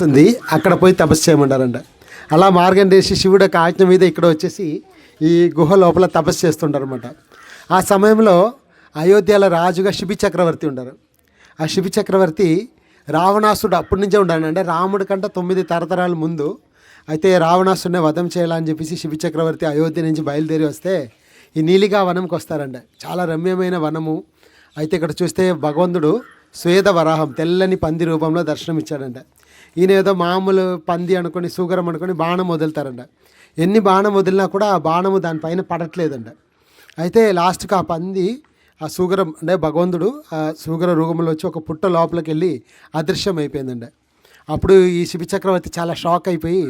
ఉంది, అక్కడ పోయి తపస్సు చేయమంటారంట. అలా మార్గండేసి శివుడు యొక్క ఆజ్ఞ మీద ఇక్కడ వచ్చేసి ఈ గుహ లోపల తపస్సు చేస్తుంటారనమాట. ఆ సమయంలో అయోధ్యలో రాజుగా శిబి చక్రవర్తి ఉంటారు. ఆ శిబి చక్రవర్తి రావణాసుడు అప్పటి నుంచే ఉండాలి, అంటే రాముడి కంటే 9 తరతరాల ముందు. అయితే రావణాసుడిని వధం చేయాలని చెప్పేసి శిబి చక్రవర్తి అయోధ్య నుంచి బయలుదేరి వస్తే ఈ నీలిగా వనంకి వస్తారంట. చాలా రమ్యమైన వనము. అయితే ఇక్కడ చూస్తే భగవంతుడు శ్వేత వరాహం తెల్లని పంది రూపంలో దర్శనం ఇచ్చాడంట. ఈయన ఏదో మామూలు పంది అనుకొని సూగరం అనుకొని బాణం వదులుతారంట. ఎన్ని బాణం వదిలినా కూడా ఆ బాణము దానిపైన పడట్లేదంట. అయితే లాస్ట్కి ఆ పంది ఆ సూగరం అంటే భగవంతుడు ఆ సూగర రూపంలో వచ్చి ఒక పుట్ట లోపలికి వెళ్ళి అదృశ్యం అయిపోయిందంట. అప్పుడు ఈ శిబి చక్రవర్తి చాలా షాక్ అయిపోయి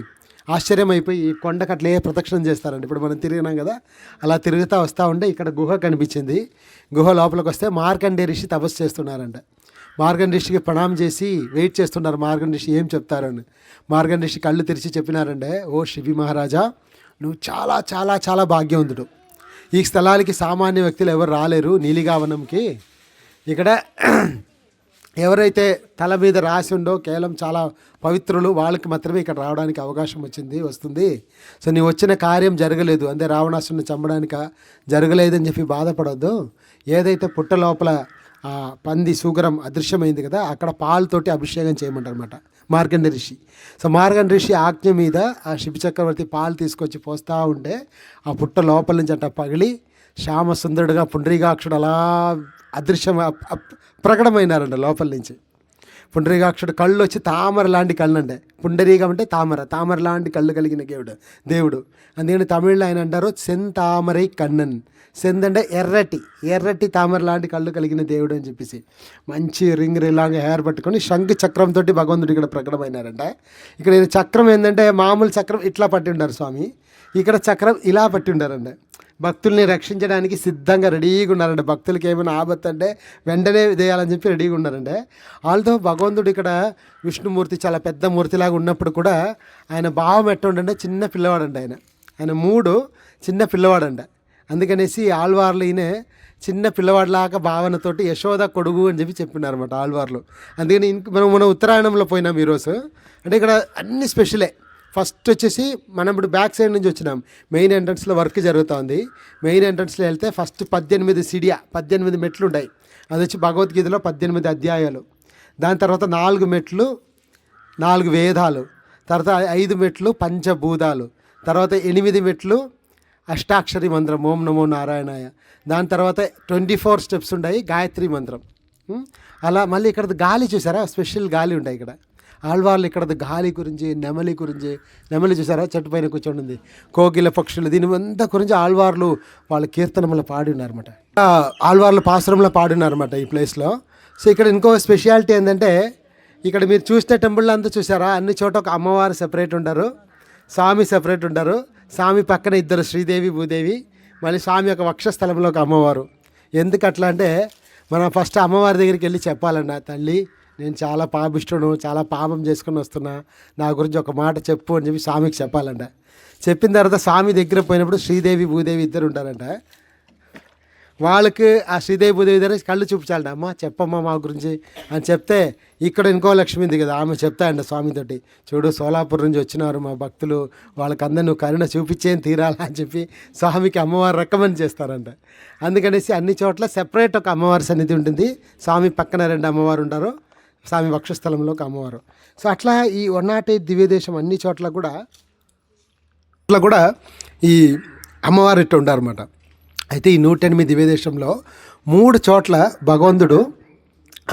ఆశ్చర్యం అయిపోయి ఈ కొండకు అట్లే ప్రదక్షిణం చేస్తారండి. ఇప్పుడు మనం తిరిగినాం కదా, అలా తిరుగుతూ వస్తూ ఉంటే ఇక్కడ గుహ కనిపించింది. గుహ లోపలికి వస్తే మార్కండే ఋషి తపస్సు చేస్తున్నారంట. మార్గన్ ఋషికి ప్రణామం చేసి వెయిట్ చేస్తున్నారు మార్గన్ ఋషి ఏం చెప్తారని. మార్గన్ ఋషి కళ్ళు తెరిచి చెప్పినారంటే, ఓ శిబి మహారాజా, నువ్వు చాలా చాలా చాలా భాగ్యవంతుడు. ఈ స్థలానికి సామాన్య వ్యక్తులు ఎవరు రాలేరు. నీలిగావనంకి ఇక్కడ ఎవరైతే తల మీద రాసి ఉండో కేవలం చాలా పవిత్రులు వాళ్ళకి మాత్రమే ఇక్కడ రావడానికి అవకాశం వస్తుంది. సో నీ వచ్చిన కార్యం జరగలేదు, అంటే రావణాసుని చంపడానికి జరగలేదని చెప్పి బాధపడొద్దు. ఏదైతే పుట్ట లోపల పంది సూగరం అదృశ్యమైంది కదా, అక్కడ పాలతోటి అభిషేకం చేయమంటారన్నమాట మార్కండ ఋషి. సో మార్కండ ఋషి ఆజ్ఞ మీద ఆ శిబి చక్రవర్తి పాలు తీసుకొచ్చి పోస్తూ ఉంటే ఆ పుట్ట లోపల నుంచి అట్ట పగిలి శ్యామ సుందరుడుగా పుండరీకాక్షుడు అలా అదృశ్యం ప్రకటమైనారంట లోపల నుంచి. పుండరీకాక్షుడు కళ్ళు వచ్చి తామర లాంటి కళ్ళు అంటే, పుండరీకం అంటే తామర లాంటి కళ్ళు కలిగిన దేవుడు. అందుకని తమిళ్లో ఆయన అంటారు సెంతామరై కన్నన్. సెంద్ అంటే ఎర్రటి తామర లాంటి కళ్ళు కలిగిన దేవుడు అని చెప్పేసి మంచి రింగ్ లాగా హెయిర్ పట్టుకొని శంఖ చక్రంతో భగవంతుడు ఇక్కడ ప్రకటమైనారంట. ఇక్కడ చక్రం ఏంటంటే మామూలు చక్రం ఇట్లా పట్టి ఉంటారు స్వామి, ఇక్కడ చక్రం ఇలా పట్టి ఉంటారంట. భక్తుల్ని రక్షించడానికి సిద్ధంగా రెడీగా ఉన్నారంటే, భక్తులకి ఏమైనా ఆపత్తు అంటే వెంటనే చేయాలని చెప్పి రెడీగా ఉన్నారంటే. ఆల్తో భగవంతుడు ఇక్కడ విష్ణుమూర్తి చాలా పెద్ద మూర్తిలాగా ఉన్నప్పుడు కూడా ఆయన భావం ఎట్లా ఉండంటే చిన్న పిల్లవాడంట. ఆయన మూడు చిన్న పిల్లవాడంట. అందుకనేసి ఆళ్వార్లు ఈయన చిన్న పిల్లవాడిలాగా భావనతోటి యశోద కొడుగు అని చెప్పి చెప్పినారన్నమాట ఆళ్వార్లు. అందుకని మనం ఉత్తరాయణంలో పోయినాం ఈరోజు. అంటే ఇక్కడ అన్ని స్పెషలే. ఫస్ట్ వచ్చేసి మనం ఇప్పుడు బ్యాక్ సైడ్ నుంచి వచ్చినాం. మెయిన్ ఎంట్రన్స్లో వర్క్ జరుగుతుంది. మెయిన్ ఎంట్రన్స్లో వెళ్తే ఫస్ట్ 18 మెట్లు ఉంటాయి. అది వచ్చి భగవద్గీతలో 18 అధ్యాయాలు. దాని తర్వాత 4 మెట్లు 4 వేదాలు, తర్వాత 5 మెట్లు పంచభూతాలు, తర్వాత 8 మెట్లు అష్టాక్షరి మంత్రం ఓం నమో నారాయణాయ. దాని తర్వాత 24 స్టెప్స్ ఉంటాయి గాయత్రి మంత్రం. అలా మళ్ళీ ఇక్కడ గాలి చూసారా, స్పెషల్ గాలి ఉంటాయి ఇక్కడ. ఆళ్వార్లు ఇక్కడ గాలి గురించి నెమలి చూసారా చెట్టు పైన కూర్చొని ఉంది, కోకిల పక్షులు, దీని అంతా గురించి ఆళ్వార్లు వాళ్ళ కీర్తనములు పాడి ఉన్నారన్నమాట. ఆళ్వార్లు పాసురంలో పాడి ఉన్నారన్నమాట ఈ ప్లేస్లో. సో ఇక్కడ ఇంకో స్పెషాలిటీ ఏంటంటే, ఇక్కడ మీరు చూస్తే టెంపుల్లో అంతా చూసారా, అన్ని చోట ఒక అమ్మవారు సెపరేట్ ఉంటారు, స్వామి సెపరేట్ ఉంటారు. స్వామి పక్కన 2 శ్రీదేవి భూదేవి, మళ్ళీ స్వామి యొక్క వక్షస్థలంలో ఒక అమ్మవారు. ఎందుకు అట్లా అంటే, మనం ఫస్ట్ అమ్మవారి దగ్గరికి వెళ్ళి చెప్పాలన్న, తల్లి నేను చాలా పాపిష్టును, చాలా పాపం చేసుకుని వస్తున్నా, నా గురించి ఒక మాట చెప్పు అని చెప్పి స్వామికి చెప్పాలంట. చెప్పిన తర్వాత స్వామి దగ్గర పోయినప్పుడు శ్రీదేవి భూదేవి 2 ఉంటారంట. వాళ్ళకి ఆ శ్రీదేవి భూదేవి దగ్గర కళ్ళు చూపించాలంట. అమ్మ చెప్పమ్మా మా గురించి అని చెప్తే, ఇక్కడ ఇంకో లక్ష్మి ఉంది కదా, ఆమె చెప్తాయంట స్వామితోటి, చూడు సోలాపూర్ నుంచి వచ్చినారు మా భక్తులు, వాళ్ళకందరూ నువ్వు కరుణ చూపించేం తీరాలా అని చెప్పి స్వామికి అమ్మవారు రికమెండ్ చేస్తారంట. అందుకనేసి అన్ని చోట్ల సెపరేట్ ఒక అమ్మవారి సన్నిధి ఉంటుంది. స్వామి పక్కన 2 అమ్మవారు ఉంటారు, స్వామి వక్షస్థలంలో ఒక అమ్మవారు. సో అట్లా ఈ 108 దివ్యదేశం అన్ని చోట్ల కూడా ఈ అమ్మవారు ఇట్లా ఉంటారన్నమాట. అయితే ఈ 108 దివ్యదేశంలో 3 చోట్ల భగవంతుడు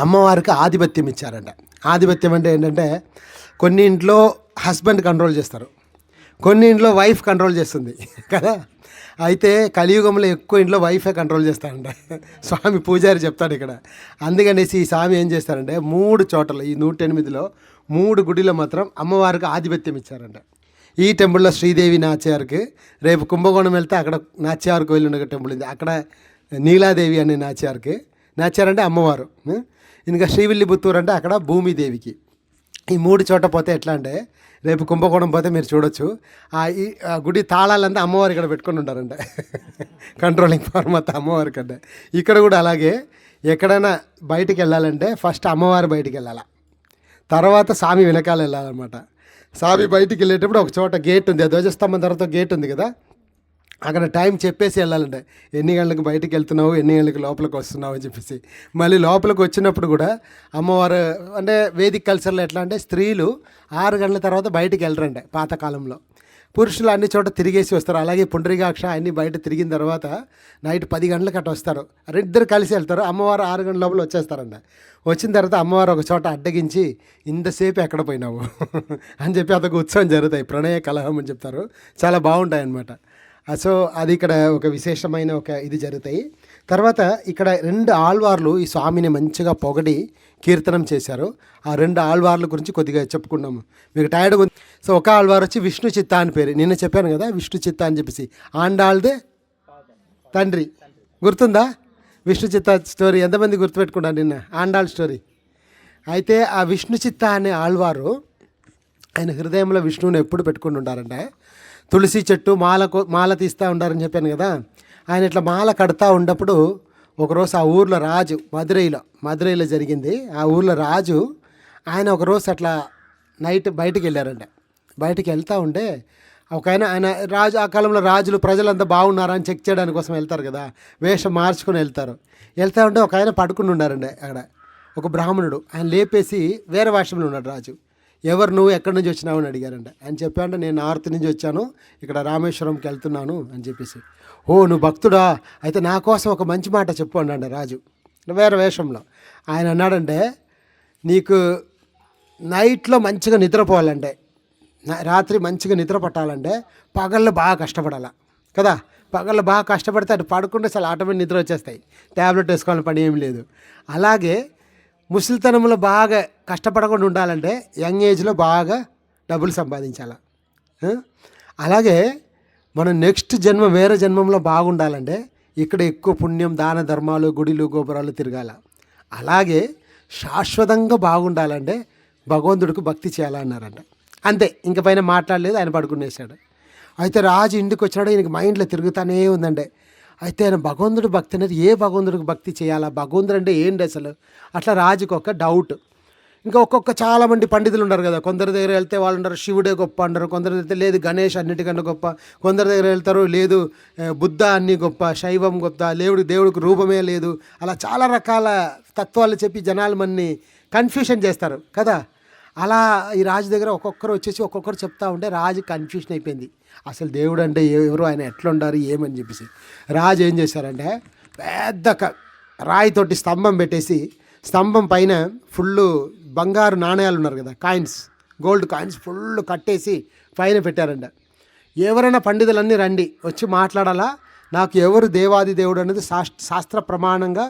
అమ్మవారికి ఆధిపత్యం ఇచ్చారంట. ఆధిపత్యం అంటే ఏంటంటే, కొన్ని ఇంట్లో హస్బెండ్ కంట్రోల్ చేస్తారు, కొన్ని ఇంట్లో వైఫ్ కంట్రోల్ చేస్తుంది కదా. అయితే కలియుగంలో ఎక్కువ ఇంట్లో వైఫే కంట్రోల్ చేస్తారంట. స్వామి పూజారి చెప్తాడు ఇక్కడ. అందుకనేసి ఈ స్వామి ఏం చేస్తారంటే 3 చోట్ల ఈ 108లో 3 గుడిలో మాత్రం అమ్మవారికి ఆధిపత్యం ఇచ్చారంట. ఈ టెంపుల్లో శ్రీదేవి నాచ్యార్కి, రేపు కుంభకోణం వెళ్తే అక్కడ నాచ్యార్కి వెళ్ళి ఉన్న టెంపుల్ ఉంది, అక్కడ నీలాదేవి అనే నాచ్యార్కి. నాచ్యార్ అంటే అమ్మవారు. ఇంకా శ్రీవిల్లిపుత్తూరు అంటే అక్కడ భూమిదేవికి. ఈ 3 చోట పోతే ఎట్లా అంటే, రేపు కుంభకోణం పోతే మీరు చూడొచ్చు, ఈ గుడి తాళాలంతా అమ్మవారు ఇక్కడ పెట్టుకొని ఉంటారంట. కంట్రోలింగ్ పవర్ మొత్తం అమ్మవారి కంటే. ఇక్కడ కూడా అలాగే ఎక్కడైనా బయటికి వెళ్ళాలంటే ఫస్ట్ అమ్మవారు బయటికి వెళ్ళాలి, తర్వాత స్వామి వెనకాల వెళ్ళాలన్నమాట. స్వామి బయటికి వెళ్ళేటప్పుడు ఒక చోట గేట్ ఉంది, ఆ ధ్వజస్తంభం తర్వాత గేట్ ఉంది కదా, అక్కడ టైం చెప్పేసి వెళ్ళాలంటే ఎన్ని గంటలకు బయటికి వెళ్తున్నావు, ఎన్ని గంటలకు లోపలికి వస్తున్నావు అని చెప్పేసి. మళ్ళీ లోపలికి వచ్చినప్పుడు కూడా అమ్మవారు అంటే వేదిక కల్చర్లో ఎట్లా అంటే స్త్రీలు 6 గంటల తర్వాత బయటికి వెళ్ళరంటే పాతకాలంలో, పురుషులు అన్ని చోట తిరిగేసి వస్తారు. అలాగే పుండరీకాక్ష అన్ని బయట తిరిగిన తర్వాత నైట్ 10 గంటలకు అట్లా వస్తారు, ఇద్దరు కలిసి వెళ్తారు. అమ్మవారు 6 గంటల లోపల వచ్చేస్తారంట. వచ్చిన తర్వాత అమ్మవారు ఒక చోట అడ్డగించి ఇంతసేపు ఎక్కడ పోయినావు అని చెప్పి అదొక ఉత్సవం జరుగుతాయి, ప్రణయ కలహం అని చెప్తారు, చాలా బాగుంటాయి అన్నమాట. సో అది ఇక్కడ ఒక విశేషమైన ఒక ఇది జరుగుతాయి. తర్వాత ఇక్కడ 2 ఆళ్వార్లు ఈ స్వామిని మంచిగా పొగడి కీర్తనం చేశారు. ఆ 2 ఆళ్వార్ల గురించి కొద్దిగా చెప్పుకున్నాము, మీకు టైర్డ్గా ఉంది. సో ఒక ఆళ్వారు వచ్చి విష్ణు చిత్త అని పేరు, నిన్న చెప్పాను కదా విష్ణు చిత్త అని చెప్పేసి, ఆండాళ్ళదే తండ్రి, గుర్తుందా విష్ణు చిత్త స్టోరీ? ఎంతమంది గుర్తుపెట్టుకున్నారు నిన్న ఆండాళ్ళ స్టోరీ? అయితే ఆ విష్ణు చిత్త అనే ఆళ్వారు ఆయన హృదయంలో విష్ణువుని ఎప్పుడు పెట్టుకుని ఉంటారంటే, తులసి చెట్టు మాల తీస్తూ ఉండారని చెప్పాను కదా, ఆయన ఇట్లా మాల కడతా ఉన్నప్పుడు ఒకరోజు ఆ ఊర్లో రాజు, మదురైలో జరిగింది, ఆ ఊర్లో రాజు ఆయన ఒకరోజు అట్లా నైట్ బయటికి వెళ్ళారంట. బయటికి వెళ్తూ ఉంటే ఒక ఆయన రాజు, ఆ కాలంలో రాజులు ప్రజలంతా బాగున్నారా అని చెక్ చేయడానికి కోసం వెళ్తారు కదా, వేషం మార్చుకొని వెళ్తూ ఉంటే ఒక ఆయన పడుకుని ఉన్నారండి అక్కడ, ఒక బ్రాహ్మణుడు. ఆయన లేపేసి వేరే వేషంలో ఉన్నాడు రాజు. ఎవరు నువ్వు, ఎక్కడి నుంచి వచ్చినావు అని అడిగారంట. ఆయన చెప్పాడంటే నేను నార్త్ నుంచి వచ్చాను, ఇక్కడ రామేశ్వరంకి వెళ్తున్నాను అని చెప్పేసి. ఓ నువ్వు భక్తుడా, అయితే నా కోసం ఒక మంచి మాట చెప్పు అన్నాడు రాజు వేరే వేషంలో. ఆయన అన్నాడంటే, నీకు నైట్లో మంచిగా నిద్రపోవాలంటే, రాత్రి మంచిగా నిద్ర పట్టాలంటే పగళ్ళు బాగా కష్టపడాల కదా, పగళ్ళు బాగా కష్టపడితే అటు పడుకుంటే అసలు ఆటోమేటిక్ నిద్ర వచ్చేస్తాయి, ట్యాబ్లెట్ వేసుకోవాలని పని ఏం లేదు. అలాగే ముసలితనంలో బాగా కష్టపడకుండా ఉండాలంటే యంగ్ ఏజ్లో బాగా డబ్బులు సంపాదించాలి. అలాగే మనం నెక్స్ట్ జన్మ వేరే జన్మంలో బాగుండాలంటే ఇక్కడ ఎక్కువ పుణ్యం, దాన ధర్మాలు, గుడిలు గోపురాలు తిరగాల. అలాగే శాశ్వతంగా బాగుండాలంటే భగవంతుడికి భక్తి చేయాలన్నారంట. అంతే, ఇంక పైన మాట్లాడలేదు, ఆయన పడుకునేసాడు. అయితే రాజు ఇంటికి వచ్చినాడు, ఈయనకి మైండ్లో తిరుగుతానే ఉందండి. అయితే ఆయన భగవంతుడి భక్తి అనేది ఏ భగవంతుడికి భక్తి చేయాలా, భగవంతుడు అంటే ఏంటి అసలు, అట్లా రాజుకి ఒక డౌట్. ఇంకా ఒక్కొక్క చాలామంది పండితులు ఉన్నారు కదా, కొందరి దగ్గర వెళ్తే వాళ్ళు ఉంటారు శివుడే గొప్ప అంటారు, కొందరు వెళ్తే లేదు గణేష్ అన్నిటికన్నా గొప్ప, కొందరి దగ్గర వెళ్తారు లేదు బుద్ధ అన్ని గొప్ప, శైవం గొప్ప, దేవుడికి రూపమే లేదు, అలా చాలా రకాల తత్వాలు చెప్పి జనాలు మన్ని కన్ఫ్యూషన్ చేస్తారు కదా. అలా ఈ రాజు దగ్గర ఒక్కొక్కరు చెప్తా ఉంటే రాజు కన్ఫ్యూషన్ అయిపోయింది, అసలు దేవుడు అంటే ఎవరు, ఆయన ఎట్లా ఉండారు ఏమని చెప్పేసి. రాజు ఏం చేశారంటే పెద్ద రాయితోటి స్తంభం పెట్టేసి, స్తంభం పైన ఫుల్లు బంగారు నాణ్యాలు ఉన్నారు కదా, కాయిన్స్, గోల్డ్ కాయిన్స్ ఫుల్ కట్టేసి పైన పెట్టారంట. ఎవరైనా పండితులన్నీ రండి వచ్చి మాట్లాడాలా, నాకు ఎవరు దేవాది దేవుడు అనేది శాస్త్ర ప్రమాణంగా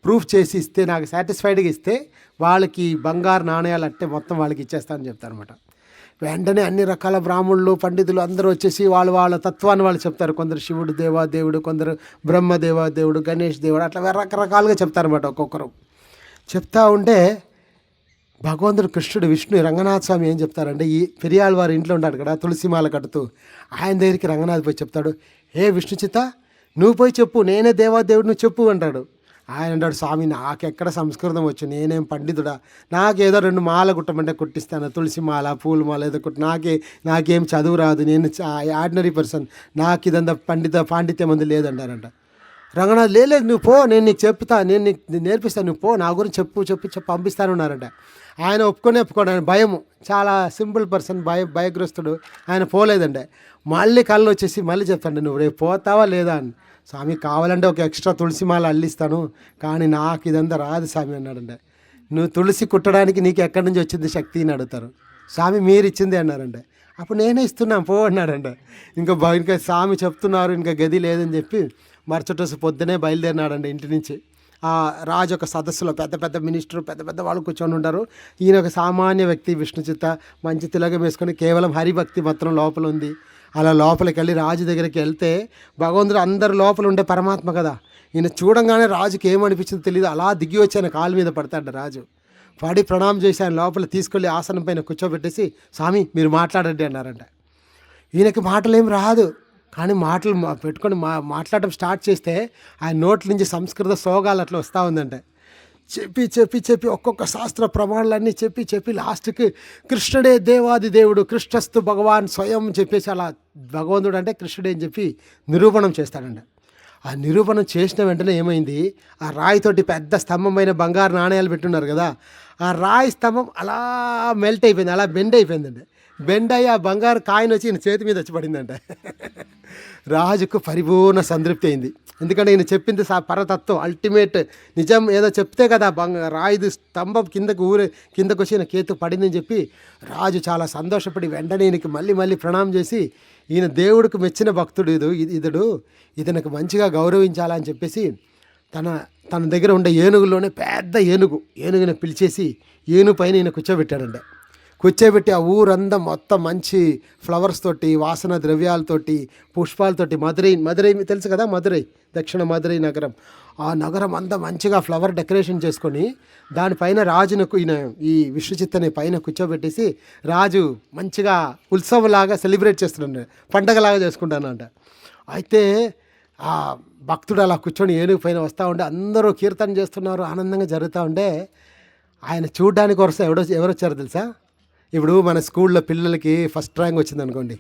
ప్రూఫ్ చేసి ఇస్తే, నాకు సాటిస్ఫైడ్గా ఇస్తే వాళ్ళకి బంగారు నాణ్యాలు అట్టే మొత్తం వాళ్ళకి ఇచ్చేస్తానని చెప్తారనమాట. వెంటనే అన్ని రకాల బ్రాహ్మణులు పండితులు అందరూ వచ్చేసి వాళ్ళ తత్వాన్ని వాళ్ళు చెప్తారు. కొందరు శివుడు దేవాదేవుడు, కొందరు బ్రహ్మ దేవాదేవుడు, గణేష్ దేవుడు, అట్లా రకరకాలుగా చెప్తారనమాట. ఒక్కొక్కరు చెప్తా ఉంటే భగవంతుడు కృష్ణుడు విష్ణు రంగనాథ స్వామి ఏం చెప్తారంటే, ఈ పెరియాళ్ళ వారి ఇంట్లో ఉన్నాడు కదా తులసిమాల కడుతూ, ఆయన దగ్గరికి రంగనాథ్ పోయి చెప్తాడు, ఏ విష్ణు చిత్త నువ్వు పోయి చెప్పు, నేనే దేవాదేవుడు నువ్వు చెప్పు అంటాడు. ఆయన అంటాడు, స్వామి నాకెక్కడ సంస్కృతం వచ్చు, నేనేం పండితుడా, నాకేదో 2 మాల కుట్టమంటే కుట్టిస్తాను, తులసి మాల పూల మాల ఏదో కుట్టి, నాకేం చదువు రాదు, నేను ఆర్డినరీ పర్సన్, నాకు ఇదంతా పాండిత్యం అందు లేదంటారంట. రంగనాథ్ లేదు నువ్వు పో, నేను నీకు చెప్తా, నేను నీకు నేర్పిస్తాను, నువ్వు పో, నా గురించి చెప్పు పంపిస్తానున్నారంట. ఆయన ఒప్పుకోడు, ఆయన భయము, చాలా సింపుల్ పర్సన్, భయగ్రస్తుడు, ఆయన పోలేదండి. మళ్ళీ కళ్ళు వచ్చేసి మళ్ళీ చెప్తాండి, నువ్వు రేపు పోతావా లేదా అని. స్వామి కావాలంటే ఒక ఎక్స్ట్రా తులసి మాల అల్లిస్తాను, కానీ నాకు ఇదంతా రాదు స్వామి అన్నాడంటే. నువ్వు తులసి కుట్టడానికి నీకు ఎక్కడి నుంచి వచ్చింది శక్తి అని అడుగుతారు. స్వామి మీరు ఇచ్చింది అన్నారంటే. అప్పుడు నేనే ఇస్తున్నాను పో అన్నాడంటే. ఇంకా స్వామి చెప్తున్నారు, ఇంకా గది లేదని చెప్పి మరుసటి రోజు పొద్దునే బయలుదేరినాడండి ఇంటి నుంచి. ఆ రాజు ఒక సదస్సులో పెద్ద మినిస్టర్ పెద్ద వాళ్ళు కూర్చొని ఉంటారు. ఈయన ఒక సామాన్య వ్యక్తి, విష్ణు చిత్త, మంచి తిలగం వేసుకొని కేవలం హరిభక్తి మాత్రం లోపల ఉంది. అలా లోపలికి వెళ్ళి రాజు దగ్గరికి వెళ్తే భగవంతుడు అందరు లోపల ఉండే పరమాత్మ కదా, ఈయన చూడంగానే రాజుకి ఏమనిపించిందో తెలియదు, అలా దిగి వచ్చి ఆయన కాలు మీద పడతాడు. రాజు పడి ప్రణామం చేసి ఆయన లోపల తీసుకెళ్ళి ఆసనం పైన కూర్చోబెట్టేసి, స్వామి మీరు మాట్లాడండి అన్నారంట. ఈయనకి మాటలేం రాదు, కానీ మాటలు పెట్టుకొని మాట్లాడడం స్టార్ట్ చేస్తే ఆయన నోట్ల నుంచి సంస్కృత సోగాలు అట్లా వస్తూ ఉందంటే. చెప్పి చెప్పి చెప్పి ఒక్కొక్క శాస్త్ర ప్రమాణాలన్నీ చెప్పి చెప్పి లాస్ట్కి కృష్ణుడే దేవాది దేవుడు, కృష్ణస్తు భగవాన్ స్వయం చెప్పేసి అలా భగవంతుడు అంటే కృష్ణుడే అని చెప్పి నిరూపణం చేస్తాడండి. ఆ నిరూపణం చేసిన వెంటనే ఏమైంది, ఆ రాయితోటి పెద్ద స్తంభమైన బంగారు నాణ్యాలు పెట్టున్నారు కదా, ఆ రాయి స్తంభం అలా మెల్ట్ అయిపోయింది, అలా బెండ్ అయిపోయిందండి. బెండ్ అయ్యి ఆ బంగారు కాయిన్ వచ్చి ఈయన చేతి మీద వచ్చి పడిందంట. రాజుకు పరిపూర్ణ సంతృప్తి అయింది. ఎందుకంటే ఈయన చెప్పింది పరతత్వం, అల్టిమేట్ నిజం ఏదో చెప్తే కదా రాయిది స్తంభం కిందకు వచ్చి ఈయన చేతికి పడిందని చెప్పి రాజు చాలా సంతోషపడి వెంటనే ఈయనకి మళ్ళీ మళ్ళీ ప్రణామం చేసి, ఈయన దేవుడికి మెచ్చిన భక్తుడు ఇతనికి మంచిగా గౌరవించాలని చెప్పేసి తన దగ్గర ఉండే ఏనుగులోనే పెద్ద ఏనుగుని పిలిచేసి ఏనుగు పైన ఈయన కూర్చోబెట్టి ఆ ఊరంతా మొత్తం మంచి ఫ్లవర్స్ తోటి, వాసన ద్రవ్యాలతోటి, పుష్పాలతోటి, మధురై తెలుసు కదా, దక్షిణ మధురై నగరం, ఆ నగరం అంతా మంచిగా ఫ్లవర్ డెకరేషన్ చేసుకొని దానిపైన రాజునకు ఈ విష్ణుచిత్తని పైన కూర్చోబెట్టేసి రాజు మంచిగా ఉత్సవంలాగా సెలబ్రేట్ చేస్తున్నాడు, పండగలాగా చేసుకుంటానంట. అయితే ఆ భక్తుడు అలా కూర్చొని ఏనుగు పైన వస్తూ ఉంటే అందరూ కీర్తన చేస్తున్నారు, ఆనందంగా జరుగుతూ ఉంటే ఆయన చూడడానికి వస్తే ఎవరు వచ్చారో తెలుసా? ఇప్పుడు మన స్కూల్లో పిల్లలకి ఫస్ట్ ర్యాంక్ వచ్చింది అనుకోండి,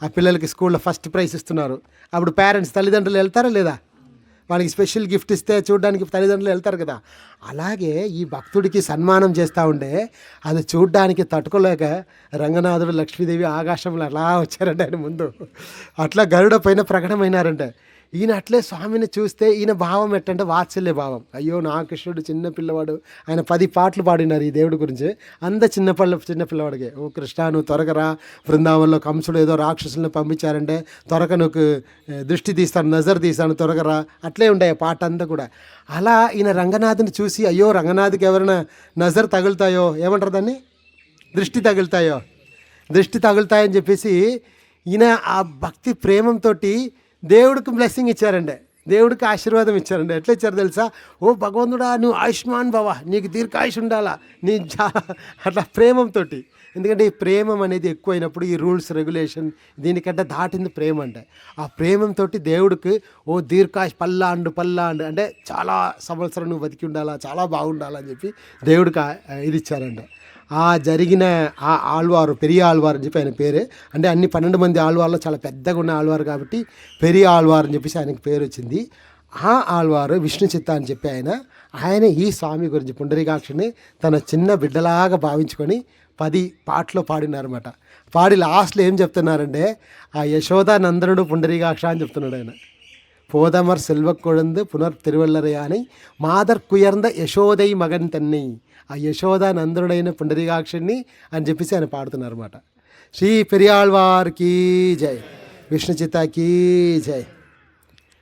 ఆ పిల్లలకి స్కూల్లో ఫస్ట్ ప్రైజ్ ఇస్తున్నారు, అప్పుడు పేరెంట్స్ తల్లిదండ్రులు వెళ్తారా లేదా? వాళ్ళకి స్పెషల్ గిఫ్ట్ ఇస్తే చూడడానికి తల్లిదండ్రులు వెళ్తారు కదా. అలాగే ఈ భక్తుడికి సన్మానం చేస్తూ ఉంటే అది చూడ్డానికి తట్టుకోలేక రంగనాథుడు, లక్ష్మీదేవి ఆకాశంలో అలా వచ్చారంటే ఆయన ముందు, అట్లా గరుడ పైన ప్రకటమైనారంటే. ఈయన అట్లే స్వామిని చూస్తే ఈయన భావం ఎట్టంటే వాత్సల్య భావం. అయ్యో నా కృష్ణుడు చిన్న పిల్లవాడు, ఆయన 10 పాటలు పాడినారు ఈ దేవుడి గురించి, అంత చిన్న పిల్లవాడికి, ఓ కృష్ణ నువ్వు త్వరగా రా, బృందావనంలో కంసుడు ఏదో రాక్షసులను పంపించారంటే త్వరగా నువ్వు దృష్టి తీస్తాను, నజర్ తీస్తాను, త్వరగా రా, అట్లే ఉండే పాట అంతా కూడా. అలా ఈయన రంగనాథుని చూసి అయ్యో రంగనాథ్కి ఎవరైనా నజర్ తగులుతాయో, ఏమంటారు దాన్ని, దృష్టి తగులుతాయని చెప్పేసి ఈయన ఆ భక్తి ప్రేమంతో దేవుడికి బ్లెస్సింగ్ ఇచ్చారండి, దేవుడికి ఆశీర్వాదం ఇచ్చారండి. ఎట్లా ఇచ్చారు తెలుసా? ఓ భగవంతుడా నువ్వు ఆయుష్మాన్ భవ, నీకు దీర్ఘాయుష్ ఉండాలా, అట్లా ప్రేమంతో. ఎందుకంటే ఈ ప్రేమం అనేది ఎక్కువైనప్పుడు ఈ రూల్స్ రెగ్యులేషన్ దీనికంటే దాటింది ప్రేమ అంటే. ఆ ప్రేమంతో దేవుడికి ఓ దీర్ఘాయుష్ పల్లాండు అంటే చాలా సంవత్సరం నువ్వు బతికి ఉండాలా, చాలా బాగుండాలని చెప్పి దేవుడికి ఇది ఇచ్చారండి. ఆ జరిగిన ఆ ఆళ్వారు, పెరియ ఆళ్వారు అని చెప్పి ఆయన పేరే, అంటే అన్ని 12 మంది ఆళ్వార్లో చాలా పెద్దగా ఉన్న ఆళ్వారు కాబట్టి పెరియ ఆళ్వారు అని చెప్పేసి ఆయనకు పేరు వచ్చింది. ఆ ఆళ్వారు విష్ణు చిత్త అని చెప్పి ఆయన ఈ స్వామి గురించి పుండరీకాక్షుని తన చిన్న బిడ్డలాగా భావించుకొని 10 పాటలు పాడినారన్నమాట. పాడి లాస్ట్లో ఏం చెప్తున్నారంటే ఆ యశోదా నందనుడు పుండరీకాక్ష అని చెప్తున్నాడు ఆయన. పోదమర్ సెల్వ కొழுந்து పునర్ తిరువల్లరయాని మాదర్ కుయర్ந்த యశోదై మగన్ తన్ని, ఆ యశోద నందనుడైన పుండరీకాక్షుణ్ణి అని చెప్పేసి ఆయన పాడుతున్నారు అన్నమాట. శ్రీ పెరియాళ్వార్కి జై, విష్ణు చిత్తాకి జై.